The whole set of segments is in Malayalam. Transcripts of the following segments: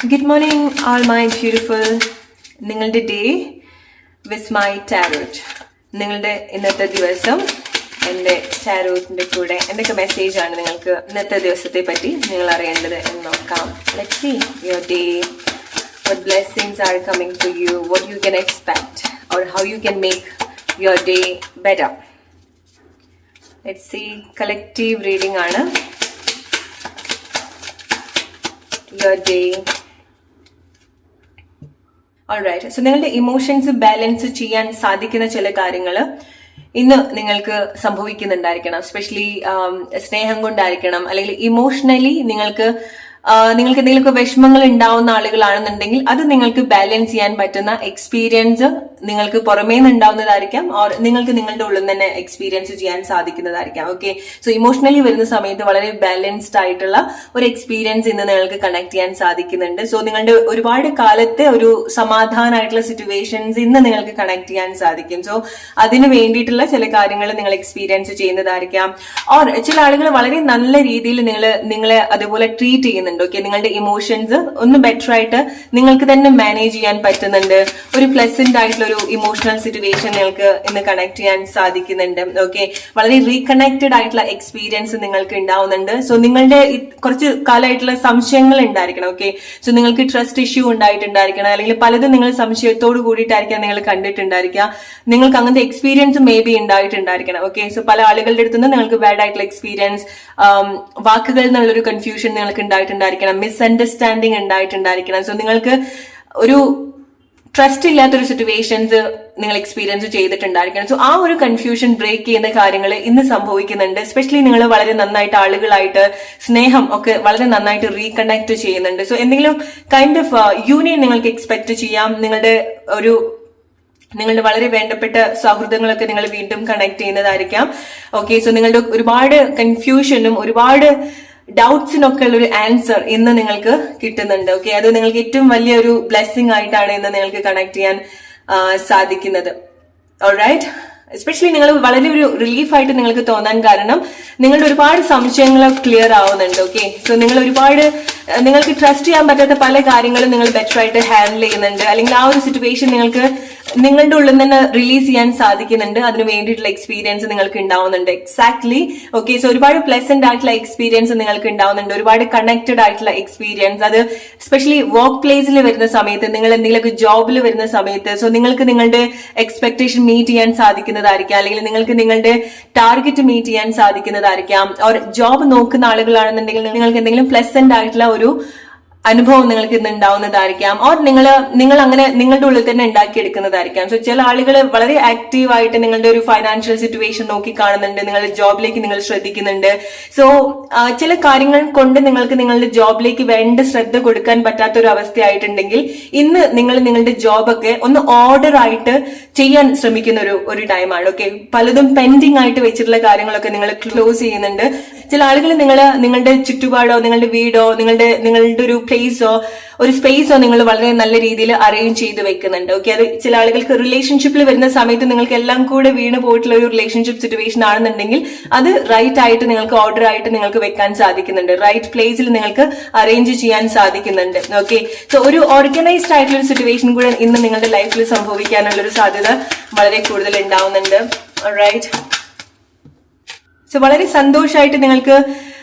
Good morning, all my beautiful. നിങ്ങളുടെ ഡേ വിത്ത് മൈ ടാരോട്ട്. നിങ്ങളുടെ ഇന്നത്തെ ദിവസം എൻ്റെ ടാരോട്ടിൻ്റെ കൂടെ എന്തൊക്കെ മെസ്സേജാണ് നിങ്ങൾക്ക് ഇന്നത്തെ ദിവസത്തെ പറ്റി നിങ്ങൾ അറിയേണ്ടത് എന്ന് നോക്കാം. Let's see your day. What blessings are coming to you, what you can expect, or how you can make your day better. Let's see, collective reading ആണ്. Your day. Alright, so നിങ്ങളുടെ ഇമോഷൻസ് ബാലൻസ് ചെയ്യാൻ സാധിക്കുന്ന ചില കാര്യങ്ങൾ ഇന്ന് നിങ്ങൾക്ക് സംഭവിക്കുന്നുണ്ടായിരിക്കണം. എസ്പെഷ്യലി സ്നേഹം കൊണ്ടായിരിക്കണം, അല്ലെങ്കിൽ ഇമോഷണലി നിങ്ങൾക്ക് എന്തെങ്കിലുമൊക്കെ വിഷമങ്ങൾ ഉണ്ടാവുന്ന ആളുകളാണെന്നുണ്ടെങ്കിൽ അത് നിങ്ങൾക്ക് ബാലൻസ് ചെയ്യാൻ പറ്റുന്ന എക്സ്പീരിയൻസ് നിങ്ങൾക്ക് പുറമേ നിന്ന് ഉണ്ടാവുന്നതായിരിക്കാം, ഓർ നിങ്ങൾക്ക് നിങ്ങളുടെ ഉള്ളിൽ നിന്ന് തന്നെ എക്സ്പീരിയൻസ് ചെയ്യാൻ സാധിക്കുന്നതായിരിക്കാം. ഓക്കെ, സോ ഇമോഷണലി വരുന്ന സമയത്ത് വളരെ ബാലൻസ്ഡ് ആയിട്ടുള്ള ഒരു എക്സ്പീരിയൻസ് ഇന്ന് നിങ്ങൾക്ക് കണക്ട് ചെയ്യാൻ സാധിക്കുന്നുണ്ട്. സോ നിങ്ങളുടെ ഒരുപാട് കാലത്തെ ഒരു സമാധാനമായിട്ടുള്ള സിറ്റുവേഷൻസ് ഇന്ന് നിങ്ങൾക്ക് കണക്ട് ചെയ്യാൻ സാധിക്കും. സോ അതിന് വേണ്ടിയിട്ടുള്ള ചില കാര്യങ്ങൾ നിങ്ങൾ എക്സ്പീരിയൻസ് ചെയ്യുന്നതായിരിക്കാം. ഓർ ചില ആളുകൾ വളരെ നല്ല രീതിയിൽ നിങ്ങളെ അതുപോലെ ട്രീറ്റ് ചെയ്യുന്നുണ്ട്. ഓക്കെ, നിങ്ങളുടെ ഇമോഷൻസ് ഒന്ന് ബെറ്റർ ആയിട്ട് നിങ്ങൾക്ക് തന്നെ മാനേജ് ചെയ്യാൻ പറ്റുന്നുണ്ട്. ഒരു പ്ലസന്റ് ആയിട്ടുള്ള ഒരു ഇമോഷണൽ സിറ്റുവേഷൻ നിങ്ങൾക്ക് ഇന്ന് കണക്ട് ചെയ്യാൻ സാധിക്കുന്നുണ്ട്. ഓക്കെ, വളരെ റീകണക്റ്റഡ് ആയിട്ടുള്ള എക്സ്പീരിയൻസ് നിങ്ങൾക്ക് ഉണ്ടാവുന്നുണ്ട്. സോ നിങ്ങളുടെ കുറച്ച് കാലമായിട്ടുള്ള സംശയങ്ങൾ ഉണ്ടായിരിക്കണം. ഓക്കെ, സോ നിങ്ങൾക്ക് ട്രസ്റ്റ് ഇഷ്യൂ ഉണ്ടായിട്ടുണ്ടായിരിക്കണം, അല്ലെങ്കിൽ പലതും നിങ്ങൾ സംശയത്തോട് കൂടിയിട്ടായിരിക്കാം നിങ്ങൾ കണ്ടിട്ടുണ്ടായിരിക്കുക. നിങ്ങൾക്ക് അങ്ങനത്തെ എക്സ്പീരിയൻസ് മേ ബി ഉണ്ടായിട്ടുണ്ടായിരിക്കണം. ഓക്കെ, സോ പല ആളുകളുടെ അടുത്തുനിന്ന് നിങ്ങൾക്ക് ബാഡ് ആയിട്ടുള്ള എക്സ്പീരിയൻസ്, വാക്കുകൾ എന്നുള്ളൊരു കൺഫ്യൂഷൻ നിങ്ങൾക്ക് ഉണ്ടായിട്ടുണ്ടായിരിക്കണം, മിസ്അണ്ടർസ്റ്റാൻഡിങ് ഉണ്ടായിട്ടുണ്ടായിരിക്കണം. സോ നിങ്ങൾക്ക് ഒരു ട്രസ്റ്റ് ഇല്ലാത്തൊരു സിറ്റുവേഷൻസ് നിങ്ങൾ എക്സ്പീരിയൻസ് ചെയ്തിട്ടുണ്ടായിരിക്കണം. സോ ആ ഒരു കൺഫ്യൂഷൻ ബ്രേക്ക് ചെയ്യുന്ന കാര്യങ്ങൾ ഇന്ന് സംഭവിക്കുന്നുണ്ട്. എസ്പെഷ്യലി നിങ്ങൾ വളരെ നന്നായിട്ട് ആളുകളായിട്ട് സ്നേഹം ഒക്കെ വളരെ നന്നായിട്ട് റീകണക്ട് ചെയ്യുന്നുണ്ട്. സോ എന്തെങ്കിലും കൈൻഡ് ഓഫ് യൂണിയൻ നിങ്ങൾക്ക് എക്സ്പെക്ട് ചെയ്യാം. നിങ്ങളുടെ വളരെ വേണ്ടപ്പെട്ട സൗഹൃദങ്ങളൊക്കെ നിങ്ങൾ വീണ്ടും കണക്ട് ചെയ്യുന്നതായിരിക്കാം. ഓക്കെ, സോ നിങ്ങളുടെ ഒരുപാട് കൺഫ്യൂഷനും ഒരുപാട് ഡൗട്ട്സിനൊക്കെ ഉള്ള ഒരു ആൻസർ ഇന്ന് നിങ്ങൾക്ക് കിട്ടുന്നുണ്ട്. ഓക്കെ, അത് നിങ്ങൾക്ക് ഏറ്റവും വലിയൊരു ബ്ലെസ്സിങ് ആയിട്ടാണ് ഇന്ന് നിങ്ങൾക്ക് കണക്ട് ചെയ്യാൻ സാധിക്കുന്നത്. ഓൾറൈറ്റ്, എസ്പെഷ്യലി നിങ്ങൾ വളരെ ഒരു റിലീഫായിട്ട് നിങ്ങൾക്ക് തോന്നാൻ കാരണം നിങ്ങളുടെ ഒരുപാട് സംശയങ്ങൾ ക്ലിയർ ആവുന്നുണ്ട്. ഓക്കെ, സോ നിങ്ങൾക്ക് ട്രസ്റ്റ് ചെയ്യാൻ പറ്റാത്ത പല കാര്യങ്ങളും നിങ്ങൾ ബെറ്റർ ആയിട്ട് ഹാൻഡിൽ ചെയ്യുന്നുണ്ട്, അല്ലെങ്കിൽ ആ ഒരു സിറ്റുവേഷൻ നിങ്ങൾക്ക് നിങ്ങളുടെ ഉള്ളിൽ നിന്ന് റിലീസ് ചെയ്യാൻ സാധിക്കുന്നുണ്ട്. അതിന് വേണ്ടിയിട്ടുള്ള എക്സ്പീരിയൻസ് നിങ്ങൾക്ക് ഉണ്ടാവുന്നുണ്ട്. എക്സാക്ട്ലി. ഓക്കെ, സോ ഒരുപാട് പ്ലസന്റ് ആയിട്ടുള്ള എക്സ്പീരിയൻസ് നിങ്ങൾക്ക് ഉണ്ടാവുന്നുണ്ട്, ഒരുപാട് കണക്റ്റഡ് ആയിട്ടുള്ള എക്സ്പീരിയൻസ്. അത് എസ്പെഷ്യലി വർക്ക് പ്ലേസിൽ വരുന്ന സമയത്ത്, നിങ്ങൾ എന്തെങ്കിലുമൊക്കെ ജോബിൽ വരുന്ന സമയത്ത്, സോ നിങ്ങൾക്ക് നിങ്ങളുടെ എക്സ്പെക്ടേഷൻ മീറ്റ് ചെയ്യാൻ സാധിക്കുന്നതായിരിക്കാം, അല്ലെങ്കിൽ നിങ്ങൾക്ക് നിങ്ങളുടെ ടാർഗറ്റ് മീറ്റ് ചെയ്യാൻ സാധിക്കുന്നതായിരിക്കാം. ഓർ ജോബ് നോക്കുന്ന ആളുകളാണെന്നുണ്ടെങ്കിൽ നിങ്ങൾക്ക് എന്തെങ്കിലും പ്ലസന്റ് ആയിട്ടുള്ള ഒരു അനുഭവം നിങ്ങൾക്ക് ഇന്ന് ഉണ്ടാവുന്നതായിരിക്കാം. ഓർ നിങ്ങൾ അങ്ങനെ നിങ്ങളുടെ ഉള്ളിൽ തന്നെ ഉണ്ടാക്കിയെടുക്കുന്നതായിരിക്കാം. സോ ചില ആളുകൾ വളരെ ആക്റ്റീവ് ആയിട്ട് നിങ്ങളുടെ ഒരു ഫൈനാൻഷ്യൽ സിറ്റുവേഷൻ നോക്കി കാണുന്നുണ്ട്, നിങ്ങളുടെ ജോബിലേക്ക് നിങ്ങൾ ശ്രദ്ധിക്കുന്നുണ്ട്. സോ ചില കാര്യങ്ങൾ കൊണ്ട് നിങ്ങൾക്ക് നിങ്ങളുടെ ജോബിലേക്ക് വേണ്ട ശ്രദ്ധ കൊടുക്കാൻ പറ്റാത്ത ഒരു അവസ്ഥയായിട്ടുണ്ടെങ്കിൽ ഇന്ന് നിങ്ങൾ നിങ്ങളുടെ ജോബൊക്കെ ഒന്ന് ഓർഡർ ആയിട്ട് ചെയ്യാൻ ശ്രമിക്കുന്ന ഒരു ടൈമാണ്. ഓക്കെ, പലതും പെൻഡിങ് ആയിട്ട് വെച്ചിട്ടുള്ള കാര്യങ്ങളൊക്കെ നിങ്ങൾ ക്ലോസ് ചെയ്യുന്നുണ്ട്. ചില ആളുകൾ നിങ്ങളുടെ ചുറ്റുപാടോ, നിങ്ങളുടെ വീടോ, നിങ്ങളുടെ ഒരു ഒരു സ്പേസോ നിങ്ങൾ വളരെ നല്ല രീതിയിൽ അറേഞ്ച് ചെയ്ത് വെക്കുന്നുണ്ട്. ഓക്കെ, അത് ചില ആളുകൾക്ക് റിലേഷൻഷിപ്പിൽ വരുന്ന സമയത്ത് നിങ്ങൾക്ക് എല്ലാം കൂടെ വീണ് പോയിട്ടുള്ള ഒരു റിലേഷൻഷിപ്പ് സിറ്റുവേഷൻ ആണെന്നുണ്ടെങ്കിൽ അത് റൈറ്റ് ആയിട്ട് നിങ്ങൾക്ക് ഓർഡർ ആയിട്ട് നിങ്ങൾക്ക് വെക്കാൻ സാധിക്കുന്നുണ്ട്, റൈറ്റ് പ്ലേസിൽ നിങ്ങൾക്ക് അറേഞ്ച് ചെയ്യാൻ സാധിക്കുന്നുണ്ട്. ഓക്കെ, സോ ഒരു ഓർഗനൈസ്ഡ് ആയിട്ടുള്ള ഒരു സിറ്റുവേഷൻ കൂടെ ഇന്ന് നിങ്ങളുടെ ലൈഫിൽ സംഭവിക്കാനുള്ള ഒരു സാധ്യത വളരെ കൂടുതൽ ഉണ്ടാവുന്നുണ്ട്. റൈറ്റ്, സോ വളരെ സന്തോഷമായിട്ട് നിങ്ങൾക്ക്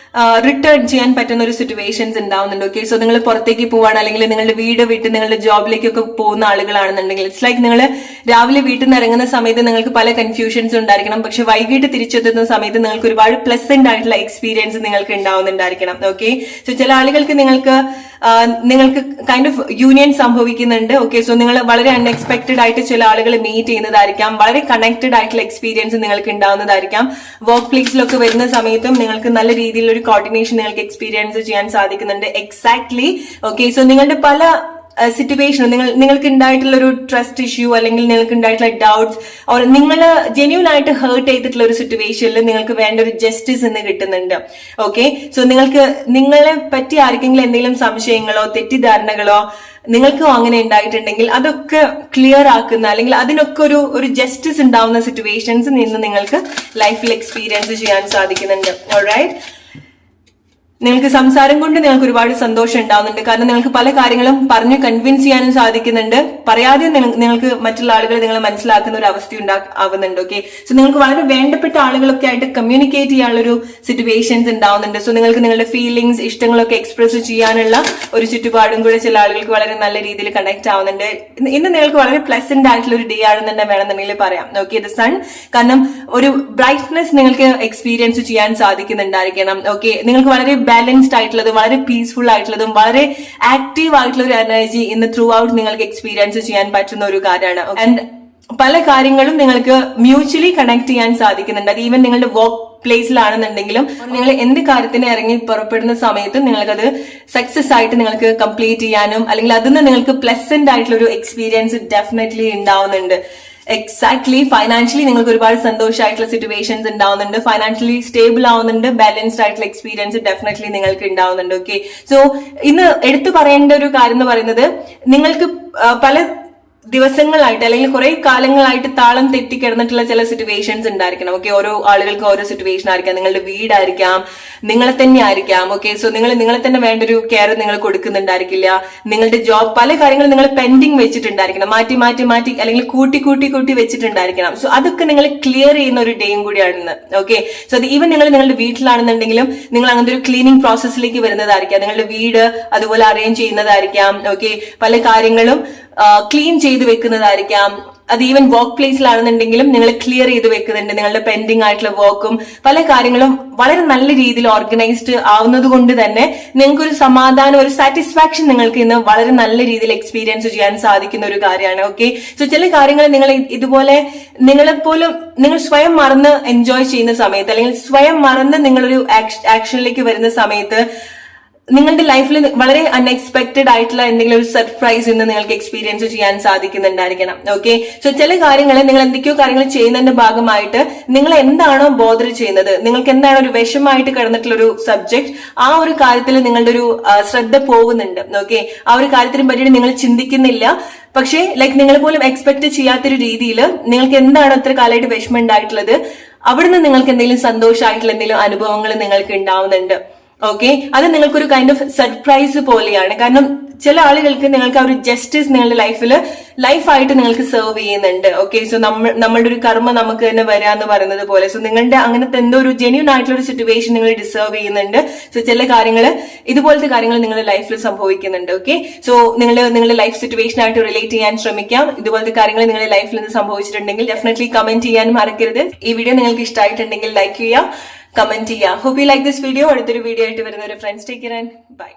റിട്ടേൺ ചെയ്യാൻ പറ്റുന്ന ഒരു സിറ്റുവേഷൻസ് ഉണ്ടാവുന്നുണ്ട്. ഓക്കെ, സോ നിങ്ങൾ പുറത്തേക്ക് പോവാണ്, അല്ലെങ്കിൽ നിങ്ങളുടെ വീട് വിട്ട് നിങ്ങളുടെ ജോബിലേക്കൊക്കെ പോകുന്ന ആളുകളാണെന്നുണ്ടെങ്കിൽ ഇറ്റ്സ് ലൈക്ക് നിങ്ങൾ രാവിലെ വീട്ടിൽ നിന്ന് ഇറങ്ങുന്ന സമയത്ത് നിങ്ങൾക്ക് പല കൺഫ്യൂഷൻസ് ഉണ്ടായിരിക്കണം, പക്ഷെ വൈകിട്ട് തിരിച്ചെത്തുന്ന സമയത്ത് നിങ്ങൾക്ക് ഒരുപാട് പ്ലസന്റ് ആയിട്ടുള്ള എക്സ്പീരിയൻസ് നിങ്ങൾക്ക് ഉണ്ടാവുന്നുണ്ടായിരിക്കണം. ഓക്കെ, സോ ചില ആളുകൾക്ക് നിങ്ങൾക്ക് കൈൻഡ് ഓഫ് യൂണിയൻ സംഭവിക്കുന്നുണ്ട്. ഓക്കെ, സോ നിങ്ങൾ വളരെ അൺഎക്സ്പെക്ടഡ് ആയിട്ട് ചില ആളുകൾ മീറ്റ് ചെയ്യുന്നതായിരിക്കാം, വളരെ കണക്റ്റഡ് ആയിട്ടുള്ള എക്സ്പീരിയൻസ് നിങ്ങൾക്ക് ഉണ്ടാവുന്നതായിരിക്കാം. വർക്ക് പ്ലേസിലൊക്കെ വരുന്ന സമയത്തും നിങ്ങൾക്ക് നല്ല രീതിയിലുള്ള കോർഡിനേഷൻ നിങ്ങൾക്ക് എക്സ്പീരിയൻസ് ചെയ്യാൻ സാധിക്കുന്നുണ്ട്. എക്സാക്ട്ലി. ഓക്കെ, സോ നിങ്ങളുടെ പല സിറ്റുവേഷൻ നിങ്ങൾക്ക് ഉണ്ടായിട്ടുള്ള ഒരു ട്രസ്റ്റ് ഇഷ്യൂ, അല്ലെങ്കിൽ നിങ്ങൾക്ക് ഉണ്ടായിട്ടുള്ള ഡൗട്ട്സ്, ഓർ നിങ്ങൾ ജെന്യൂൻ ആയിട്ട് ഹേർട്ട് ചെയ്തിട്ടുള്ള ഒരു സിറ്റുവേഷനിൽ നിങ്ങൾക്ക് വേണ്ട ഒരു ജസ്റ്റിസ് എന്ന് കിട്ടുന്നുണ്ട്. ഓക്കെ, സോ നിങ്ങളെ പറ്റി ആർക്കെങ്കിലും എന്തെങ്കിലും സംശയങ്ങളോ തെറ്റിദ്ധാരണകളോ നിങ്ങൾക്കും അങ്ങനെ ഉണ്ടായിട്ടുണ്ടെങ്കിൽ അതൊക്കെ ക്ലിയർ ആക്കുന്ന, അല്ലെങ്കിൽ അതിനൊക്കെ ഒരു ജസ്റ്റിസ് ഉണ്ടാവുന്ന സിറ്റുവേഷൻസ് നിന്ന് നിങ്ങൾക്ക് ലൈഫിൽ എക്സ്പീരിയൻസ് ചെയ്യാൻ സാധിക്കുന്നുണ്ട്. ഓൾറൈറ്റ്, നിങ്ങൾക്ക് സംസാരം കൊണ്ട് നിങ്ങൾക്ക് ഒരുപാട് സന്തോഷം ഉണ്ടാവുന്നുണ്ട്. കാരണം നിങ്ങൾക്ക് പല കാര്യങ്ങളും പറഞ്ഞ് കൺവിൻസ് ചെയ്യാനും സാധിക്കുന്നുണ്ട്. പറയാതെ നിങ്ങൾക്ക് മറ്റുള്ള ആളുകൾ നിങ്ങളെ മനസ്സിലാക്കുന്ന ഒരു അവസ്ഥ ആവുന്നുണ്ട്. ഓക്കെ, സോ നിങ്ങൾക്ക് വളരെ വേണ്ടപ്പെട്ട ആളുകളൊക്കെ ആയിട്ട് കമ്മ്യൂണിക്കേറ്റ് ചെയ്യാനുള്ള ഒരു സിറ്റുവേഷൻസ് ഉണ്ടാവുന്നുണ്ട്. സോ നിങ്ങൾക്ക് നിങ്ങളുടെ ഫീലിംഗ്സ്, ഇഷ്ടങ്ങളൊക്കെ എക്സ്പ്രസ് ചെയ്യാനുള്ള ഒരു ചുറ്റുപാടും കൂടെ ചില ആളുകൾക്ക് വളരെ നല്ല രീതിയിൽ കണക്ട് ആവുന്നുണ്ട്. ഇന്ന് നിങ്ങൾക്ക് വളരെ പ്ലസന്റ് ആയിട്ടുള്ള ഒരു ഡേ ആണെന്ന് തന്നെ വേണമെന്നുണ്ടെങ്കിൽ പറയാം. ഓക്കെ, ദ സൺ, കാരണം ഒരു ബ്രൈറ്റ്നെസ് നിങ്ങൾക്ക് എക്സ്പീരിയൻസ് ചെയ്യാൻ സാധിക്കുന്നുണ്ടായിരിക്കണം. ഓക്കെ, നിങ്ങൾക്ക് വളരെ ബാലൻസ്ഡ് ആയിട്ടുള്ളതും വളരെ പീസ്ഫുൾ ആയിട്ടുള്ളതും വളരെ ആക്റ്റീവ് ആയിട്ടുള്ള ഒരു എനർജി ഇന്ന് ത്രൂ ഔട്ട് നിങ്ങൾക്ക് എക്സ്പീരിയൻസ് ചെയ്യാൻ പറ്റുന്ന ഒരു കാര്യമാണ്. ആൻഡ് പല കാര്യങ്ങളും നിങ്ങൾക്ക് മ്യൂച്വലി കണക്ട് ചെയ്യാൻ സാധിക്കുന്നുണ്ട്. അത് ഈവൻ നിങ്ങളുടെ വർക്ക് പ്ലേസിലാണെന്നുണ്ടെങ്കിലും നിങ്ങൾ എന്ത് കാര്യത്തിന് ഇറങ്ങി പുറപ്പെടുന്ന സമയത്ത് നിങ്ങൾക്കത് സക്സസ് ആയിട്ട് നിങ്ങൾക്ക് കംപ്ലീറ്റ് ചെയ്യാനും അല്ലെങ്കിൽ അതിൽ നിന്ന് നിങ്ങൾക്ക് പ്ലസന്റ് ആയിട്ടുള്ള ഒരു എക്സ്പീരിയൻസ് ഡെഫിനറ്റ്ലി ഉണ്ടാവുന്നുണ്ട്. എക്സാക്ട്ലി, ഫൈനാൻഷ്യലി നിങ്ങൾക്ക് ഒരുപാട് സന്തോഷമായിട്ടുള്ള സിറ്റുവേഷൻസ് ഉണ്ടാവുന്നുണ്ട്, ഫൈനാൻഷ്യലി സ്റ്റേബിൾ ആവുന്നുണ്ട്, ബാലൻസ്ഡ് ആയിട്ടുള്ള എക്സ്പീരിയൻസ് ഡെഫിനറ്റ്ലി നിങ്ങൾക്ക് ഉണ്ടാവുന്നുണ്ട്. ഓക്കെ, സോ ഇന്ന് എടുത്തു പറയേണ്ട ഒരു കാര്യം എന്ന് പറയുന്നത്, നിങ്ങൾക്ക് പല ദിവസങ്ങളായിട്ട് അല്ലെങ്കിൽ കുറെ കാലങ്ങളായിട്ട് താളം തെറ്റിക്കിടന്നിട്ടുള്ള ചില സിറ്റുവേഷൻസ് ഉണ്ടായിരിക്കണം. ഓക്കെ, ഓരോ ആളുകൾക്ക് ഓരോ സിറ്റുവേഷൻ ആയിരിക്കാം. നിങ്ങളുടെ വീടായിരിക്കാം, നിങ്ങളെ തന്നെ ആയിരിക്കാം. ഓക്കെ, സോ നിങ്ങളെ തന്നെ വേണ്ട ഒരു കെയർ നിങ്ങൾ കൊടുക്കുന്നുണ്ടായിരിക്കില്ല. നിങ്ങളുടെ ജോബ്, പല കാര്യങ്ങളും നിങ്ങൾ പെൻഡിങ് വെച്ചിട്ടുണ്ടായിരിക്കണം, മാറ്റി മാറ്റി മാറ്റി അല്ലെങ്കിൽ കൂട്ടി കൂട്ടി കൂട്ടി വെച്ചിട്ടുണ്ടായിരിക്കണം. സോ അതൊക്കെ നിങ്ങൾ ക്ലിയർ ചെയ്യുന്ന ഒരു ഡേയും കൂടിയാണെന്ന്. ഓക്കെ, സോ അത് ഈവൻ നിങ്ങൾ നിങ്ങളുടെ വീട്ടിലാണെന്നുണ്ടെങ്കിലും നിങ്ങൾ അങ്ങനത്തെ ഒരു ക്ലീനിങ് പ്രോസസ്സിലേക്ക് വരുന്നതായിരിക്കാം. നിങ്ങളുടെ വീട് അതുപോലെ അറേഞ്ച് ചെയ്യുന്നതായിരിക്കാം. ഓക്കെ, പല കാര്യങ്ങളും ക്ലീൻ ചെയ്ത് വെക്കുന്നതായിരിക്കാം. അത് ഈവൻ വർക്ക് പ്ലേസിലാണെന്നുണ്ടെങ്കിലും നിങ്ങൾ ക്ലിയർ ചെയ്ത് വെക്കുന്നുണ്ട്. നിങ്ങളുടെ പെൻഡിങ് ആയിട്ടുള്ള വർക്കും പല കാര്യങ്ങളും വളരെ നല്ല രീതിയിൽ ഓർഗനൈസ്ഡ് ആവുന്നത് കൊണ്ട് തന്നെ നിങ്ങൾക്കൊരു സമാധാനം, ഒരു സാറ്റിസ്ഫാക്ഷൻ നിങ്ങൾക്ക് ഇന്ന് വളരെ നല്ല രീതിയിൽ എക്സ്പീരിയൻസ് ചെയ്യാൻ സാധിക്കുന്ന ഒരു കാര്യമാണ്. ഓക്കെ, സോ ചില കാര്യങ്ങൾ നിങ്ങൾ ഇതുപോലെ നിങ്ങളെപ്പോലും നിങ്ങൾ സ്വയം മറന്ന് എൻജോയ് ചെയ്യുന്ന സമയത്ത് അല്ലെങ്കിൽ സ്വയം മറന്ന് നിങ്ങളൊരു ആക്ഷനിലേക്ക് വരുന്ന സമയത്ത് നിങ്ങളുടെ ലൈഫിൽ വളരെ അൺഎക്സ്പെക്ടഡ് ആയിട്ടുള്ള എന്തെങ്കിലും ഒരു സർപ്രൈസ് ഇന്ന് നിങ്ങൾക്ക് എക്സ്പീരിയൻസ് ചെയ്യാൻ സാധിക്കുന്നുണ്ടായിരിക്കണം. ഓക്കെ, സോ ചില കാര്യങ്ങൾ നിങ്ങൾ എന്തൊക്കെയോ കാര്യങ്ങൾ ചെയ്യുന്നതിന്റെ ഭാഗമായിട്ട് നിങ്ങൾ എന്താണോ ബോധർ ചെയ്യുന്നത്, നിങ്ങൾക്ക് എന്താണോ ഒരു വിഷമായിട്ട് കിടന്നിട്ടുള്ള ഒരു സബ്ജക്ട്, ആ ഒരു കാര്യത്തിൽ നിങ്ങളുടെ ഒരു ശ്രദ്ധ പോകുന്നുണ്ട്. ഓക്കെ, ആ ഒരു കാര്യത്തിനെ പറ്റിയിട്ട് നിങ്ങൾ ചിന്തിക്കുന്നില്ല. പക്ഷേ ലൈക്ക് നിങ്ങൾ പോലും എക്സ്പെക്ട് ചെയ്യാത്തൊരു രീതിയിൽ നിങ്ങൾക്ക് എന്താണ് ഇത്ര കാലമായിട്ട് വിഷമം ഉണ്ടായിട്ടുള്ളത്, അവിടുന്ന് നിങ്ങൾക്ക് എന്തെങ്കിലും സന്തോഷമായിട്ടുള്ള എന്തെങ്കിലും അനുഭവങ്ങൾ നിങ്ങൾക്ക് ഉണ്ടാവുന്നുണ്ട്. ഓക്കെ, അത് നിങ്ങൾക്കൊരു കൈൻഡ് ഓഫ് സർപ്രൈസ് പോലെയാണ്. കാരണം ചില ആളുകൾക്ക് നിങ്ങൾക്ക് ആ ഒരു ജസ്റ്റിസ് നിങ്ങളുടെ ലൈഫായിട്ട് നിങ്ങൾക്ക് സെർവ് ചെയ്യുന്നുണ്ട്. ഓക്കെ, സോ നമ്മളുടെ ഒരു കർമ്മ നമുക്ക് തന്നെ വരാന്ന് പറയുന്നത് പോലെ, സോ നിങ്ങളുടെ അങ്ങനത്തെ എന്തോ ഒരു ജെന്യൂൻ ആയിട്ടുള്ള ഒരു സിറ്റുവേഷൻ നിങ്ങൾ ഡിസേർവ് ചെയ്യുന്നുണ്ട്. സോ ചില കാര്യങ്ങൾ, ഇതുപോലത്തെ കാര്യങ്ങൾ നിങ്ങളുടെ ലൈഫിൽ സംഭവിക്കുന്നുണ്ട്. ഓക്കെ, സോ നിങ്ങളുടെ ലൈഫ് സിറ്റുവേഷൻ ആയിട്ട് റിലേറ്റ് ചെയ്യാൻ ശ്രമിക്കാം. ഇതുപോലത്തെ കാര്യങ്ങൾ നിങ്ങളുടെ ലൈഫിൽ നിന്ന് സംഭവിച്ചിട്ടുണ്ടെങ്കിൽ ഡെഫിനറ്റ്ലി കമന്റ് ചെയ്യാനും മറക്കരുത്. ഈ വീഡിയോ നിങ്ങൾക്ക് ഇഷ്ടമായിട്ടുണ്ടെങ്കിൽ ലൈക്ക് ചെയ്യുക, കമന്റ് ചെയ്യുക. Hope you like this video. അടുത്തൊരു വീഡിയോ ആയിട്ട് വരുന്ന ഒരു friends, take care and by.